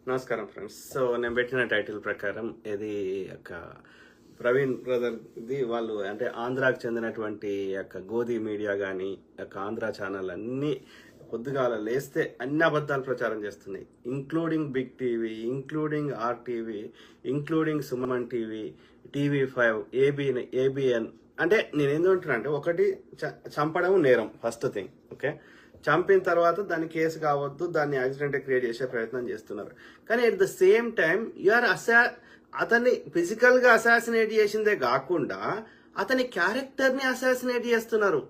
నమస్కారం friends. So నేను పెట్టిన టైటిల్ ప్రకారం ఇది యొక్క ప్రవీణ్ బ్రదర్ది వాళ్ళు అంటే ఆంధ్రాకు చెందినటువంటి యొక్క గోధి మీడియా కానీ యొక్క ఆంధ్ర ఛానల్ అన్నీ పొద్దుగాల లేస్తే అన్ని అబద్ధాలు ప్రచారం చేస్తున్నాయి. Including big TV, including RTV, including Suman TV, TV5, ABN. అంటే నేను ఏంటంటున్నా అంటే ఒకటి చంపడం నేరం ఫస్ట్ థింగ్. ఓకే, చంపిన తర్వాత దాన్ని కేసు కావద్దు, దాన్ని యాక్సిడెంట్ క్రియేట్ చేసే ప్రయత్నం చేస్తున్నారు. కానీ at the same time you're అతన్ని ఫిజికల్ గా అసాసినేట్ చేసిందే కాకుండా అతని క్యారెక్టర్ ని అసాసినేట్ చేస్తున్నారు.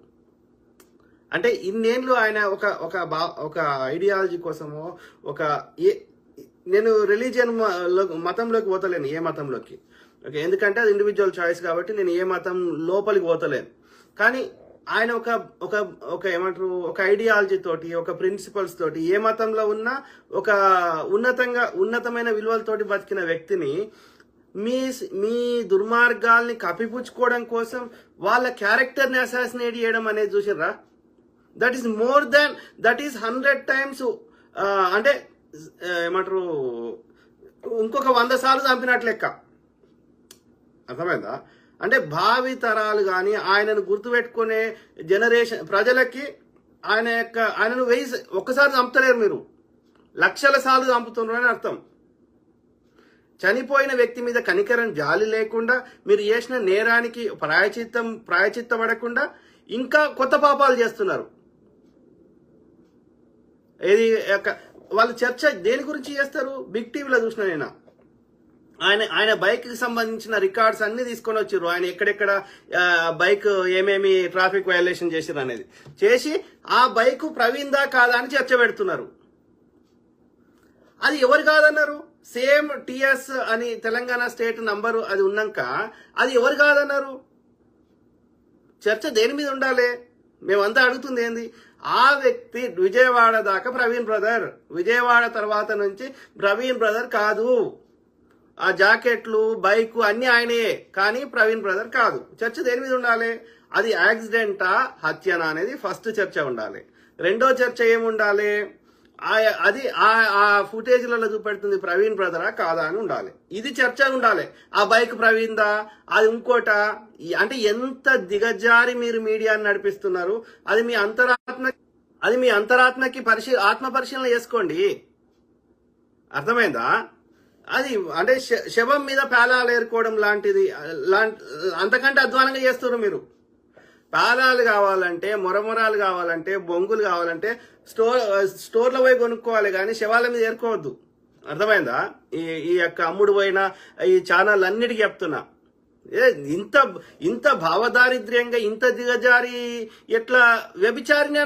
అంటే ఇన్నేళ్ళు ఆయన ఒక ఐడియాలజీ కోసమో నేను రిలీజియన్ మతంలోకి పోతలేను, ఏ మతంలోకి. ఓకే, ఎందుకంటే అది ఇండివిజువల్ చాయిస్ కాబట్టి నేను ఏ మతం లోపలికి పోతలేను. కానీ ఆయన ఏమంటారు, ఒక ఐడియాలజీ తోటి, ఒక ప్రిన్సిపల్స్ తోటి, ఏ మతంలో ఉన్నా ఒక ఉన్నతమైన విలువలతోటి బతికిన వ్యక్తిని మీ దుర్మార్గాల్ని కప్పిపుచ్చుకోవడం కోసం వాళ్ళ క్యారెక్టర్ని అసాసినేట్ చేయడం అనేది చూసిర్రా? దట్ ఈస్ 100 times అంటే ఏమంటారు, ఇంకొక 100 సార్లు చంపినట్లు లెక్క. అర్థమైందా? అంటే భావి తరాలు కానీ ఆయనను గుర్తుపెట్టుకునే జనరేషన్ ప్రజలకి ఆయనను ఒక్కసారి చంపుతలేరు, మీరు లక్షల సార్లు చంపుతున్నారు అని అర్థం. చనిపోయిన వ్యక్తి మీద కనికరం, జాలి లేకుండా మీరు చేసిన నేరానికి ప్రాయచిత్తపడకుండా ఇంకా కొత్త పాపాలు చేస్తున్నారు. వాళ్ళ చర్చ దేని గురించి చేస్తారు? బిగ్ టీవీలో చూసిన నేను ఆయన బైక్ కి సంబంధించిన రికార్డ్స్ అన్ని తీసుకొని వచ్చారు. ఆయన ఎక్కడెక్కడ బైక్ ఏమేమి ట్రాఫిక్ వయలేషన్ చేశారు అనేది చేసి ఆ బైక్ ప్రవీణ్దా కాదా అని చర్చ పెడుతున్నారు. అది ఎవరు కాదన్నారు? సేమ్ టిఎస్ అని తెలంగాణ స్టేట్ నంబరు అది ఉన్నాక అది ఎవరు కాదన్నారు? చర్చ దేని మీద ఉండాలి? మేమంతా అడుగుతుంది ఏంది? ఆ వ్యక్తి విజయవాడ దాకా ప్రవీణ్ బ్రదర్, విజయవాడ తర్వాత నుంచి ప్రవీణ్ బ్రదర్ కాదు. ఆ జాకెట్లు, బైక్ అన్ని ఆయనే, కానీ ప్రవీణ్ బ్రదర్ కాదు. చర్చ దేని మీద ఉండాలి? అది యాక్సిడెంటా, హత్యనా అనేది ఫస్ట్ చర్చ ఉండాలి. రెండో చర్చ ఏముండాలి? అది ఆ ఫుటేజ్లలో చూపెడుతుంది ప్రవీణ్ బ్రదరా కాదా అని ఉండాలి. ఇది చర్చ ఉండాలి. ఆ బైక్ ప్రవీణ్దా, అది ఇంకోట. అంటే ఎంత దిగజారి మీరు మీడియాని నడిపిస్తున్నారు. అది మీ అంతరాత్మకి ఆత్మ పరిశీలన చేసుకోండి. అర్థమైందా? అది అంటే శవం మీద పేలాలు ఏరుకోవడం లాంటిది. అంతకంటే అధ్వానంగా చేస్తున్నారు మీరు. పేలాలు కావాలంటే, మొరమొరాలు కావాలంటే, బొంగులు కావాలంటే స్టోర్లో పోయి కొనుక్కోవాలి, కానీ శవాల మీద ఏరుకోవద్దు. అర్థమైందా? ఈ యొక్క అమ్ముడు పోయిన ఈ ఛానల్ అన్నిటికీ చెప్తున్నా. ఇంత భావదారిద్ర్యంగా, ఇంత దిగజారి ఎట్లా వ్యభిచారిని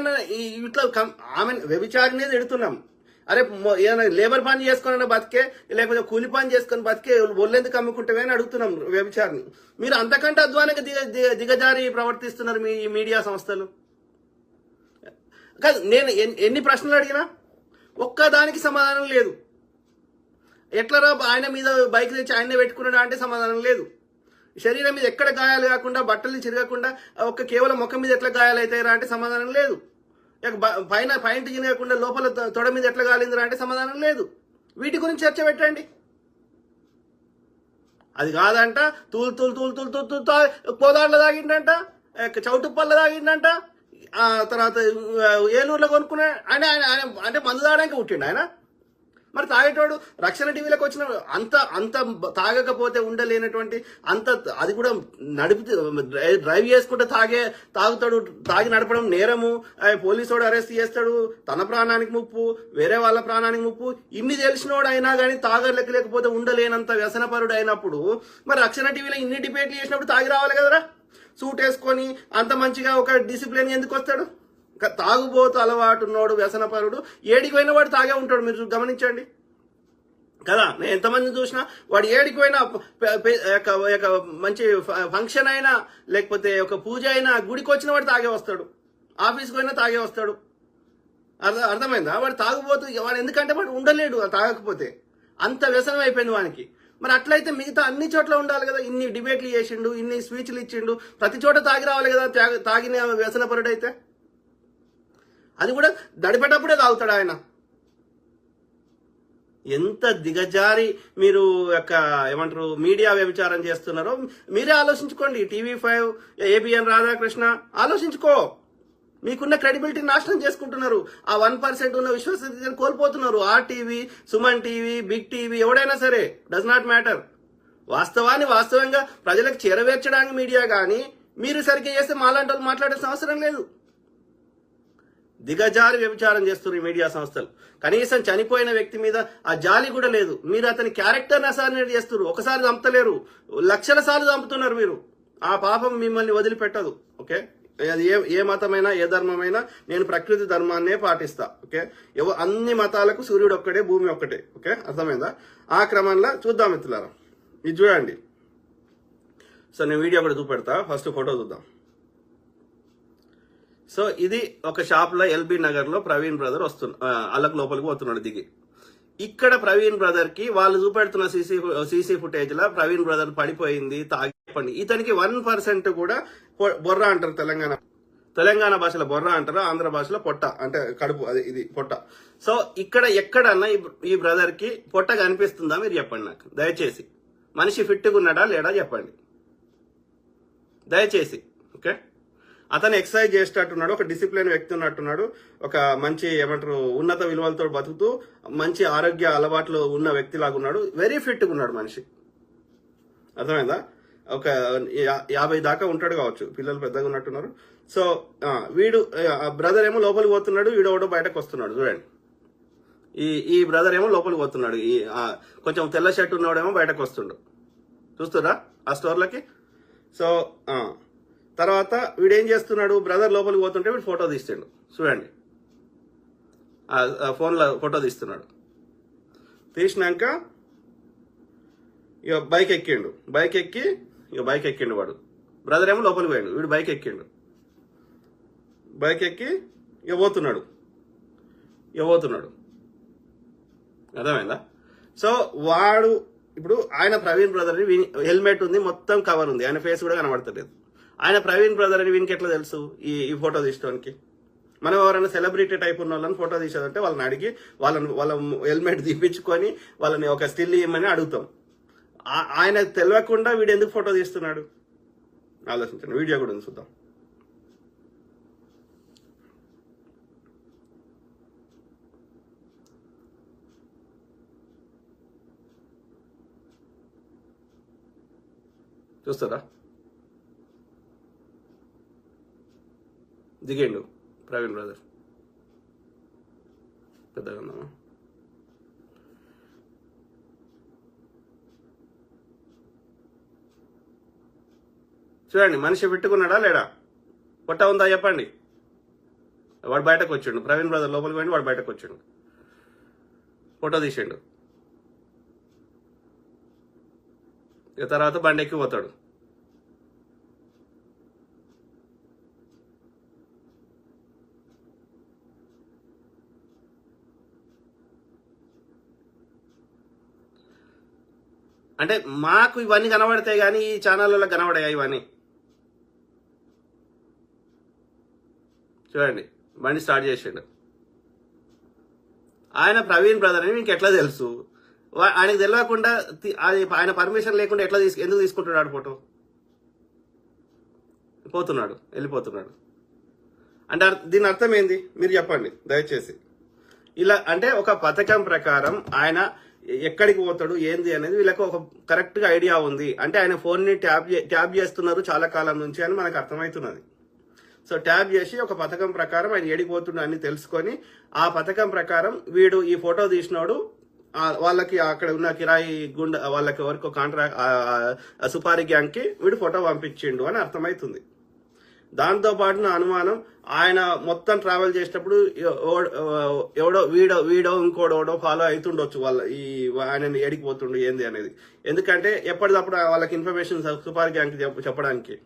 ఇట్లా ఆమె వ్యభిచారినే ఎడుతున్నాం. అరే ఏదైనా లేబర్ పని చేసుకుని బతికే, లేకపోతే కూలి పని చేసుకుని బతికే ఒళ్ళెందుకు అమ్ముకుంటామే అని అడుగుతున్నాం వ్యభిచారిని. మీరు అంతకంటే అధ్వానంగా దిగజారి ప్రవర్తిస్తున్నారు మీ మీడియా సంస్థలు. కాదు, నేను ఎన్ని ప్రశ్నలు అడిగినా ఒక్కదానికి సమాధానం లేదు. ఎట్లరా ఆయన మీద బైక్ తెచ్చి ఆయనే పెట్టుకున్నాడా అంటే సమాధానం లేదు. శరీరం మీద ఎక్కడ గాయాలు కాకుండా, బట్టలు చిరగకుండా కేవలం ముఖం మీద ఎట్లా గాయాలు అవుతాయిరా అంటే సమాధానం లేదు. పైన పాయింట్ చిరగకుండా లోపల తొడ మీద ఎట్లా గాలిందిరా అంటే సమాధానం లేదు. వీటి గురించి చర్చ పెట్టండి. అది కాదంట కోదాళ్ళ తాగిండంట, చౌటుప్పల్ల తాగిండంట, తర్వాత ఏలూరులో కొనుక్కున్నా అంటే మందు తాగడానికి పుట్టిండు ఆయన. మరి తాగేటోడు రక్షణ టీవీలోకి వచ్చిన అంత తాగకపోతే ఉండలేనటువంటి అది కూడా డ్రైవ్ చేసుకుంటే తాగుతాడు. తాగి నడపడం నేరము. పోలీసోడు అరెస్ట్ చేస్తాడు. తన ప్రాణానికి ముప్పు, వేరే వాళ్ళ ప్రాణానికి ముప్పు. ఇన్ని తెలిసినోడు అయినా కానీ తాగలేకపోతే ఉండలేనంత వ్యసనపరుడు అయినప్పుడు మరి రక్షణ టీవీలో ఇన్ని డిబేట్లు చేసినప్పుడు తాగి రావాలి కదరా. సూట్ వేసుకొని అంత మంచిగా ఒక డిసిప్లిన్ ఎందుకు వస్తాడు? తాగుబోతు అలవాటు ఉన్నోడు, వ్యసనపరుడు, ఏడికి పోయినా వాడు తాగే ఉంటాడు. మీరు గమనించండి కదా. నేను ఎంతమంది చూసినా వాడు ఏడికి పోయినా మంచి ఫంక్షన్ అయినా, లేకపోతే ఒక పూజ అయినా, గుడికి వచ్చిన వాడు తాగే వస్తాడు, ఆఫీస్కి పోయినా తాగే వస్తాడు. అర్థమైందా? వాడు తాగుబోతు. వాడు ఎందుకంటే వాడు ఉండలేడు తాగకపోతే. అంత వ్యసనం అయిపోయింది వానికి. మరి అట్లయితే మిగతా అన్ని చోట్ల ఉండాలి కదా. ఇన్ని డిబేట్లు చేసిండు, ఇన్ని స్పీచ్లు ఇచ్చిండు, ప్రతి చోట తాగి రావాలి కదా. తాగిన వ్యసనపరుడు అయితే అది కూడా దడిపేటప్పుడే తాగుతాడు ఆయన. ఎంత దిగజారి మీరు యొక్క ఏమంటారు మీడియా వ్యభిచారం చేస్తున్నారో మీరే ఆలోచించుకోండి. TV5, ABN రాధాకృష్ణ ఆలోచించుకో. మీకున్న క్రెడిబిలిటీ నాశనం చేసుకుంటున్నారు. ఆ 1% ఉన్న విశ్వసనీయతను కోల్పోతున్నారు. RTV, Suman TV, big TV, ఎవడైనా సరే, డస్ నాట్ మ్యాటర్. వాస్తవాన్ని వాస్తవంగా ప్రజలకు చేరవేర్చడానికి మీడియా కానీ మీరు సరిగ్గా చేస్తే మాలాంటి వాళ్ళు మాట్లాడాల్సిన అవసరం లేదు. దిగజారి వ్యభిచారం చేస్తున్నారు ఈ మీడియా సంస్థలు. కనీసం చనిపోయిన వ్యక్తి మీద ఆ జాలి కూడా లేదు. మీరు అతని క్యారెక్టర్ని అసాసినేట్ చేస్తున్నారు. ఒకసారి చంపుతలేరు, లక్షల సార్లు చంపుతున్నారు మీరు. ఆ పాపం మిమ్మల్ని వదిలిపెట్టదు. ఓకే, అది ఏ మతమైనా ఏ ధర్మమైనా నేను ప్రకృతి ధర్మాన్నే పాటిస్తా. ఓకే, అన్ని మతాలకు సూర్యుడు ఒక్కడే, భూమి ఒక్కటే. ఓకే, అర్థమైందా? ఆ క్రమంలో చూద్దాం మిత్రులారా. ఇది చూడండి. సో నేను వీడియో కూడా చూపెడతా. ఫస్ట్ ఫోటో చూద్దాం. సో ఇది ఒక షాప్ లో LB నగర్ లో ప్రవీణ్ బ్రదర్ అల్లకి లోపలికి పోతున్నాడు దిగి. ఇక్కడ ప్రవీణ్ బ్రదర్ కి వాళ్ళు చూపెడుతున్న సీసీ ఫుటేజ్ లో ప్రవీణ్ బ్రదర్ పడిపోయింది, తాగిపోయింది. ఇతనికి 1% కూడా బొర్ర అంటారు. తెలంగాణ భాషలో బొర్ర అంటారు, ఆంధ్ర భాషలో పొట్ట అంటే కడుపు, అది ఇది పొట్ట. సో ఇక్కడ ఎక్కడన్నా ఈ బ్రదర్ కి పొట్ట కనిపిస్తుందా మీరు చెప్పండి నాకు దయచేసి. మనిషి ఫిట్గా ఉన్నాడా లేడా చెప్పండి దయచేసి. ఓకే, అతను ఎక్సర్సైజ్ చేసేటట్టున్నాడు, ఒక డిసిప్లిన్ వ్యక్తి ఉన్నట్టున్నాడు, ఒక మంచి ఏమంటారు ఉన్నత విలువలతో బతుకుతూ మంచి ఆరోగ్య అలవాట్లు ఉన్న వ్యక్తి లాగా ఉన్నాడు. వెరీ ఫిట్గా ఉన్నాడు మనిషి. అర్థమైందా? ఒక 50 దాకా ఉంటాడు కావచ్చు. పిల్లలు పెద్దగా ఉన్నట్టున్నారు. సో వీడు బ్రదర్ ఏమో లోపలికి పోతున్నాడు, వీడోడో బయటకు వస్తున్నాడు. చూడండి, ఈ బ్రదర్ ఏమో లోపలికి పోతున్నాడు, ఈ కొంచెం తెల్ల షర్ట్ ఉన్నవాడేమో బయటకు వస్తుండు. చూస్తురా ఆ స్టోర్లకి. సో తర్వాత వీడేం చేస్తున్నాడు, బ్రదర్ లోపలికి పోతుంటే వీడు ఫోటో తీస్తాడు. చూడండి, ఫోన్లో ఫోటో తీస్తున్నాడు. తీసినాక ఇక బైక్ ఎక్కిండు. బైక్ ఎక్కిండు వాడు. బ్రదర్ ఏమో లోపలికి పోయాడు, వీడు బైక్ ఎక్కిండు. బైక్ ఎక్కి ఇక పోతున్నాడు. అర్థమైందా? సో వాడు ఇప్పుడు ఆయన ప్రవీణ్ బ్రదర్ హెల్మెట్ ఉంది, మొత్తం కవర్ ఉంది, ఆయన ఫేస్ కూడా కనబడతలేదు. ఆయన ప్రవీణ్ బ్రదర్ అని వీనికి ఎట్లా తెలుసు ఈ ఫోటో తీసుకోవడానికి? మనం ఎవరైనా సెలబ్రిటీ టైప్ ఉన్న వాళ్ళని ఫోటో తీసేదంటే వాళ్ళని అడిగి వాళ్ళ హెల్మెట్ తీపించుకొని వాళ్ళని ఒక స్టిల్ ఇవ్వమని అడుగుతాం. ఆయన తెలియకుండా వీడు ఎందుకు ఫోటో తీస్తున్నాడు ఆలోచించండి. వీడియో కూడా ఉంది, చూద్దాం. చూస్తారా? దిగేండు ప్రవీణ్ బ్రదర్. పెద్దగా ఉన్నామా? చూడండి, మనిషి పెట్టుకున్నాడా లేడా? పొట్ట ఉందా చెప్పండి. వాడు బయటకు వచ్చిండు. ప్రవీణ్ బ్రదర్ లోపలికి పోయిండు, వాడు బయటకు వచ్చిండు, ఫోటో తీసిండు. ఇక తర్వాత బండి ఎక్కి పోతాడు. అంటే మాకు ఇవన్నీ కనబడతాయి కానీ ఈ ఛానళ్ళలో కనబడాయి ఇవన్నీ. చూడండి, బండి స్టార్ట్ చేసిండు. ఆయన ప్రవీణ్ బ్రదర్ అని మీకు ఎట్లా తెలుసు? ఆయనకు తెలియకుండా అది ఆయన పర్మిషన్ లేకుండా ఎందుకు తీసుకుంటున్నాడు ఫోటో? వెళ్ళిపోతున్నాడు అంటే దీని అర్థం ఏంది మీరు చెప్పండి దయచేసి. ఇలా అంటే ఒక పథకం ప్రకారం ఆయన ఎక్కడికి పోతాడు ఏంది అనేది వీళ్ళకి ఒక కరెక్ట్ గా ఐడియా ఉంది. అంటే ఆయన ఫోన్ ని ట్యాప్ చేస్తున్నారు చాలా కాలం నుంచి అని మనకు అర్థమవుతున్నది. సో ట్యాప్ చేసి ఒక పథకం ప్రకారం ఆయన ఏడికి పోతుండో అని తెలుసుకొని ఆ పథకం ప్రకారం వీడు ఈ ఫోటో తీసినోడు వాళ్ళకి అక్కడ ఉన్న కిరాయి గుండా వాళ్ళకి ఎవరికో కాంట్రాక్ట్ సుపారీ గ్యాంగ్ కి వీడు ఫోటో పంపించిండు అని అర్థమవుతుంది. దాంతో పాటు నా అనుమానం ఆయన మొత్తం ట్రావెల్ చేసేటప్పుడు వీడో ఇంకోడో ఫాలో అవుతుండొచ్చు ఆయన ఎడికిపోతుండు ఏంది అనేది. ఎందుకంటే ఎప్పటికప్పుడు వాళ్ళకి ఇన్ఫర్మేషన్ సుపారీ గ్యాంగ్ చెప్పడానికి.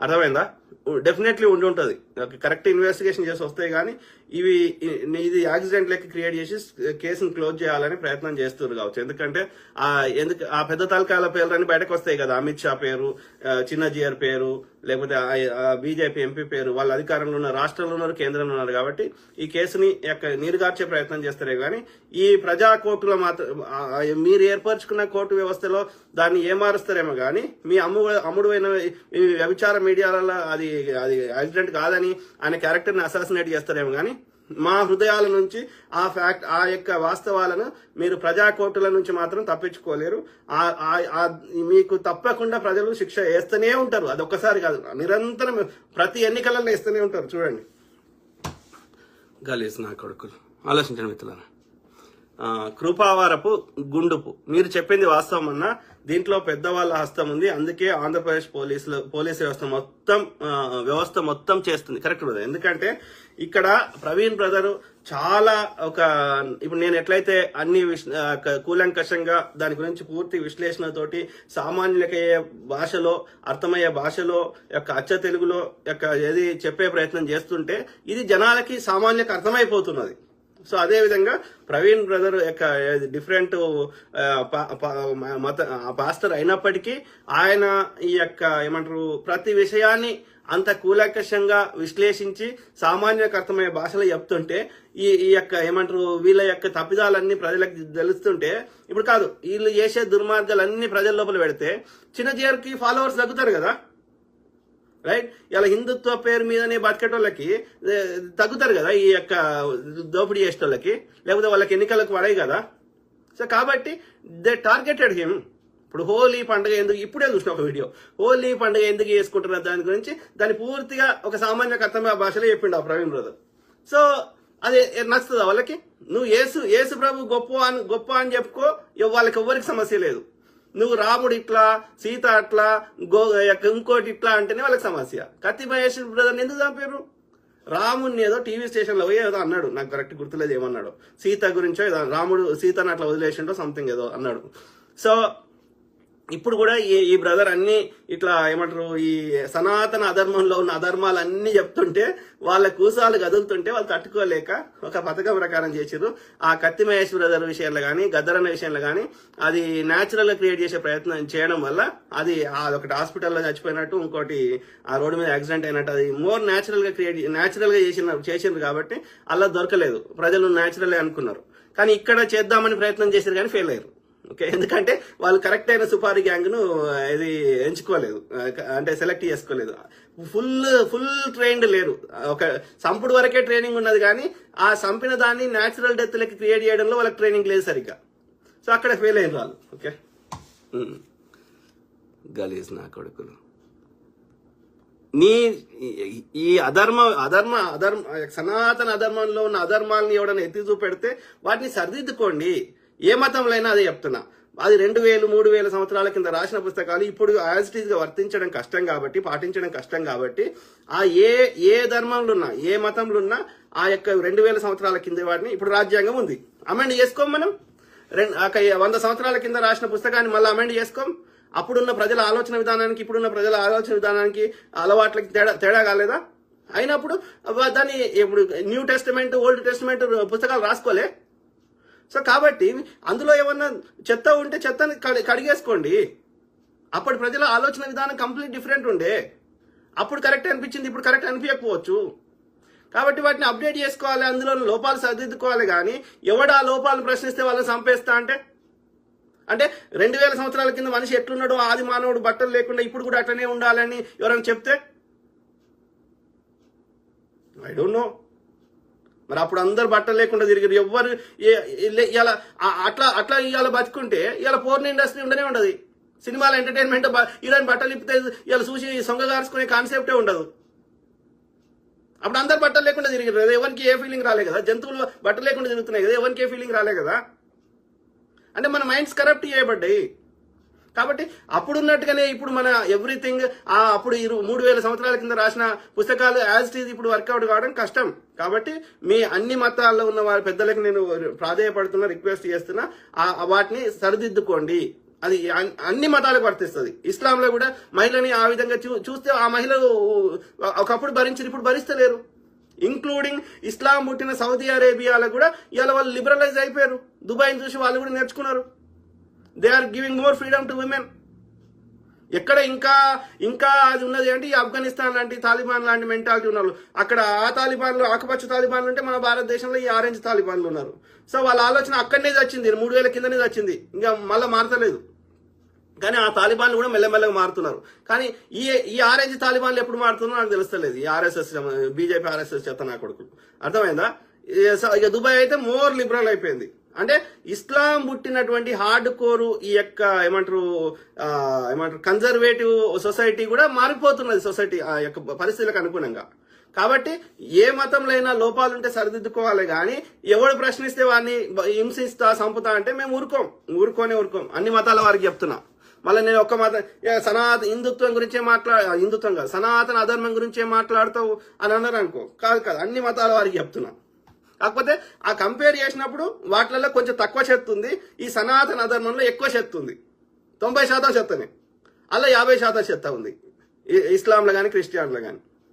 అర్థమైందా? డెఫినెట్లీ ఉండి ఉంటుంది. కరెక్ట్ ఇన్వెస్టిగేషన్ చేసి వస్తాయి కానీ ఇది యాక్సిడెంట్ లెక్క క్రియేట్ చేసి కేసును క్లోజ్ చేయాలని ప్రయత్నం చేస్తున్నారు కావచ్చు. ఎందుకంటే ఆ పెద్ద తలకాయల పేర్లన్నీ బయటకు వస్తాయి కదా, అమిత్ షా పేరు, చిన్నజీఆర్ పేరు, లేకపోతే బీజేపీ ఎంపీ పేరు, వాళ్ళు అధికారంలో ఉన్న రాష్ట్రంలో ఉన్నారు, కేంద్రంలో ఉన్నారు. కాబట్టి ఈ కేసుని నీరుగార్చే ప్రయత్నం చేస్తారే కానీ ఈ ప్రజా కోర్టులో మాత్రం మీరు ఏర్పరచుకున్న కోర్టు వ్యవస్థలో దాన్ని ఏమారుస్తారేమో కానీ మీ అమ్ముడువైన వ్యభిచార మీడియాలలో అది యాక్సిడెంట్ కాదని ఆయన క్యారెక్టర్ని అసాసినేట్ చేస్తారేమో కానీ మా హృదయాల నుంచి ఆ యొక్క వాస్తవాలను మీరు ప్రజా కోర్టుల నుంచి మాత్రం తప్పించుకోలేరు. మీకు తప్పకుండా ప్రజలు శిక్ష వేస్తూనే ఉంటారు. అది ఒక్కసారి కాదు, నిరంతరం ప్రతి ఎన్నికలలో వేస్తూనే ఉంటారు. చూడండి, గలీజ్ నా కొడుకులు. ఆలోచించండి మిత్రులారా. కృపావారపు గుండుపు, మీరు చెప్పింది వాస్తవం అన్నా, దీంట్లో పెద్దవాళ్ళ హస్తం ఉంది. అందుకే ఆంధ్రప్రదేశ్ పోలీస్ వ్యవస్థ మొత్తం చేస్తుంది. Correct brother. ఎందుకంటే ఇక్కడ ప్రవీణ్ బ్రదర్ చాలా ఇప్పుడు నేను ఎట్లయితే అన్ని కూలంకషంగా దాని గురించి పూర్తి విశ్లేషణతోటి సామాన్యులకయ్యే భాషలో, అర్థమయ్యే భాషలో అచ్చ తెలుగులో ఏది చెప్పే ప్రయత్నం చేస్తుంటే ఇది జనాలకి సామాన్యులకు అర్థమైపోతున్నది. సో అదే విధంగా ప్రవీణ్ బ్రదర్ డిఫరెంట్ పాస్టర్ అయినప్పటికీ ఆయన ఈ ఏమంటారు ప్రతి విషయాన్ని అంత కూలంకషంగా విశ్లేషించి సామాన్యులకు అర్థమయ్యే భాషలో చెప్తుంటే ఈ ఏమంటారు వీళ్ళ తప్పిదాలన్నీ ప్రజలకు తెలుస్తుంటే, ఇప్పుడు కాదు వీళ్ళు చేసే దుర్మార్గాలన్నీ ప్రజల లోపల పెడితే చిన్నజీఆర్కి ఫాలోవర్స్ తగ్గుతారు కదా, రైట్? ఇలా హిందుత్వ పేరు మీదనే బతికేటోళ్ళకి తగ్గుతారు కదా ఈ దోపిడీ చేసేటోళ్ళకి, లేకపోతే వాళ్ళకి ఎన్నికలకు పడాయి కదా. సో కాబట్టి దే టార్గెటెడ్ హిమ్. ఇప్పుడు హోలీ పండుగ ఎందుకు, ఇప్పుడే చూసిన ఒక వీడియో, హోలీ పండుగ ఎందుకు చేసుకుంటున్నారు దాని గురించి దాన్ని పూర్తిగా ఒక సామాన్య అర్థమయ్యే భాషలో చెప్పిండు ఆ ప్రవీణ్ బ్రదర్. సో అది నచ్చుతుందా వాళ్ళకి? నువ్వు యేసు ప్రభు గొప్ప అని చెప్పుకో, వాళ్ళకి ఎవ్వరికి సమస్య లేదు. నువ్వు రాముడు ఇట్లా, సీత అట్లా, ఇంకోటి ఇట్లా అంటేనే వాళ్ళకి సమస్య. కత్తి మహేష్ బ్రదర్ని ఎందుకు చంపారు? రాముడిని ఏదో టీవీ స్టేషన్లో పోయి ఏదో అన్నాడు, నాకు కరెక్ట్ గుర్తులేదు ఏమన్నాడు, సీత గురించో ఏదో, రాముడు సీతను అట్లా వదిలేసిండో సంథింగ్ ఏదో అన్నాడు. సో ఇప్పుడు కూడా ఈ బ్రదర్ అన్ని ఇట్లా ఏమంటారు ఈ సనాతన అధర్మంలో ఉన్న అధర్మాలన్నీ చెప్తుంటే వాళ్ళ కూసాలు కదులుతుంటే వాళ్ళు తట్టుకోలేక ఒక పథకం ప్రకారం చేసిర్రు. ఆ కత్తి మహేష్ బ్రదర్ విషయంలో కానీ గద్దరన్న విషయంలో కానీ అది న్యాచురల్ గా క్రియేట్ చేసే ప్రయత్నం చేయడం వల్ల అది ఒకటి హాస్పిటల్లో చచ్చిపోయినట్టు, ఇంకోటి ఆ రోడ్డు మీద యాక్సిడెంట్ అయినట్టు, అది మోర్ న్యాచురల్ గా చేసినారు కాబట్టి అలా దొరకలేదు. ప్రజలు న్యాచురల్ అనుకున్నారు. కానీ ఇక్కడ చేద్దామని ప్రయత్నం చేశారు కానీ ఫెయిల్ అయ్యారు. ఓకే, ఎందుకంటే వాళ్ళు కరెక్ట్ అయిన సుపారీ గ్యాంగ్ ను ఇది ఎంచుకోలేదు, అంటే సెలెక్ట్ చేసుకోలేదు. ఫుల్ ట్రైన్డ్ లేరు. ఒక సంపుడు వరకే ట్రైనింగ్ ఉన్నది కానీ ఆ సంపిన దాన్ని న్యాచురల్ డెత్ లెక్క క్రియేట్ చేయడంలో వాళ్ళకి ట్రైనింగ్ లేదు సరిగ్గా. సో అక్కడ ఫెయిల్ అయిన వాళ్ళు. ఓకే, గలీజ్ నా కొడుకులు. ఈ సనాతన అధర్మంలో ఉన్న అధర్మాలని ఎవడన్నా ఎత్తి చూపెడితే వాటిని సరిదిద్దుకోండి. ఏ మతంలో అయినా అదే చెప్తున్నా. అది 2000-3000 సంవత్సరాల కింద రాసిన పుస్తకాలు ఇప్పుడు యాజ్ ఇట్ ఈజ్ గా వర్తించడం కష్టం కాబట్టి, పాటించడం కష్టం కాబట్టి, ఆ ఏ ధర్మంలో ఉన్నా, ఏ మతంలో ఉన్నా ఆ 2000 సంవత్సరాల కింద వాటిని ఇప్పుడు రాజ్యాంగం ఉంది, అమెండ్ చేసుకోం మనం. 100 సంవత్సరాల కింద రాసిన పుస్తకాన్ని మళ్ళీ అమెండ్ చేసుకోం. అప్పుడున్న ప్రజల ఆలోచన విధానానికి ఇప్పుడున్న ప్రజల ఆలోచన విధానానికి అలవాట్లకి తేడా కాలేదా? అయినప్పుడు దాన్ని ఇప్పుడు న్యూ టెస్టిమెంట్, ఓల్డ్ టెస్టిమెంట్ పుస్తకాలు రాసుకోలే. సో కాబట్టి అందులో ఏమన్నా చెత్త ఉంటే చెత్తని కడిగేసుకోండి. అప్పటి ప్రజల ఆలోచన విధానం కంప్లీట్ డిఫరెంట్ ఉండే. అప్పుడు కరెక్ట్ అనిపించింది, ఇప్పుడు కరెక్ట్ అనిపించకపోవచ్చు. కాబట్టి వాటిని అప్డేట్ చేసుకోవాలి, అందులో లోపాలు సరిదిద్దుకోవాలి. కానీ ఎవడు ఆ లోపాలను ప్రశ్నిస్తే వాళ్ళని చంపేస్తా అంటే 2000 సంవత్సరాల కింద మనిషి ఎట్లున్నాడో ఆది మానవుడు బట్టలు లేకుండా ఇప్పుడు కూడా అట్లనే ఉండాలని ఎవరైనా చెప్తే ఐ డోంట్ నో. మరి అప్పుడు అందరు బట్టలు లేకుండా తిరిగారు. ఎవ్వరు ఇలా అట్లా ఇవాళ బతుకుంటే ఇవాళ పోర్న్ ఇండస్ట్రీ ఉండనే ఉండదు. సినిమాల ఎంటర్టైన్మెంట్ హీరోయిన్ బట్టలు ఇప్పితే ఇవాళ చూసి సొంగగార్చుకునే కాన్సెప్టే ఉండదు. అప్పుడు అందరు బట్టలు లేకుండా తిరిగారు కదా, ఎవరికి ఏ ఫీలింగ్ రాలే కదా. జంతువులు బట్టలు లేకుండా తిరుగుతున్నాయి కదా, ఎవరికి ఏ ఫీలింగ్ రాలే కదా. అంటే మన మైండ్స్ కరప్ట్ చేయబడ్డాయి. కాబట్టి అప్పుడున్నట్టుగానే ఇప్పుడు మన ఎవ్రీథింగ్ అప్పుడు 3000 సంవత్సరాల కింద రాసిన పుస్తకాలు యాజ్ ఇట్ ఈజ్ ఇప్పుడు వర్కౌట్ కావడం కష్టం. కాబట్టి మీ అన్ని మతాల్లో ఉన్న వారి పెద్దలకు నేను ప్రాధేయపడుతున్నా, రిక్వెస్ట్ చేస్తున్నా, వాటిని సరిదిద్దుకోండి. అది అన్ని మతాలకు వర్తిస్తుంది. ఇస్లాంలో కూడా మహిళని ఆ విధంగా చూస్తే ఆ మహిళలు ఒకప్పుడు భరించారు, ఇప్పుడు భరిస్తలేరు. ఇంక్లూడింగ్ ఇస్లాం పుట్టిన సౌదీ అరేబియాలో కూడా ఇవాళ వాళ్ళు లిబరలైజ్ అయిపోయారు. దుబాయ్ని చూసి వాళ్ళు కూడా నేర్చుకున్నారు. They are giving more freedom to women. ఎక్కడ ఇంకా అది ఉన్నది అంటే ఈ ఆఫ్ఘనిస్తాన్ లాంటి తాలిబాన్ లాంటి మెంటాలిటీ ఉన్నారు. అక్కడ ఆ తాలిబాన్లు ఆకుపచ్చ తాలిబాన్లు ఉంటే మన భారతదేశంలో ఈ ఆరెంజ్ తాలిబాన్లు ఉన్నారు. సో వాళ్ళ ఆలోచన అక్కడనే వచ్చింది, 3000 కిందనే వచ్చింది, ఇంకా మళ్ళీ మారతలేదు. కానీ ఆ తాలిబాన్లు కూడా మెల్లమెల్లగా మారుతున్నారు. కానీ ఈ ఆరెంజ్ తాలిబాన్లు ఎప్పుడు మారుతున్నారో నాకు తెలుస్తలేదు. ఈ ఆర్ఎస్ఎస్ బీజేపీ ఆర్ఎస్ఎస్ చేత నా కొడుకు అర్థమైందా. ఇక దుబాయ్ అయితే మోర్ లిబరల్ అయిపోయింది. అంటే ఇస్లాం పుట్టినటువంటి హార్డ్ కోరు ఈ యొక్క ఏమంటారు కన్జర్వేటివ్ సొసైటీ కూడా మారిపోతున్నది, సొసైటీ ఆ యొక్క పరిస్థితులకు అనుగుణంగా. కాబట్టి ఏ మతంలో అయినా లోపాలుంటే సరిదిద్దుకోవాలి. కానీ ఎవడు ప్రశ్నిస్తే వాడిని హింసిస్తా చంపుతా అంటే మేము ఊరుకోం. అన్ని మతాల వారికి చెప్తున్నా. మళ్ళీ నేను ఒక్క మతం హిందుత్వం గురించే హిందుత్వం కాదు, సనాతన అధర్మం గురించే మాట్లాడతావు అని అన్నారు అనుకో, కాదు అన్ని మతాల వారికి చెప్తున్నా. కాకపోతే ఆ కంపేర్ చేసినప్పుడు వాటిలలో కొంచెం తక్కువ శక్తి ఉంది, ఈ సనాతన అధర్మంలో ఎక్కువ శక్తి ఉంది. 90% శక్తినే, అలా 50% శక్తి ఉంది ఇస్లాంలో కానీ క్రిస్టియన్లో కానీ.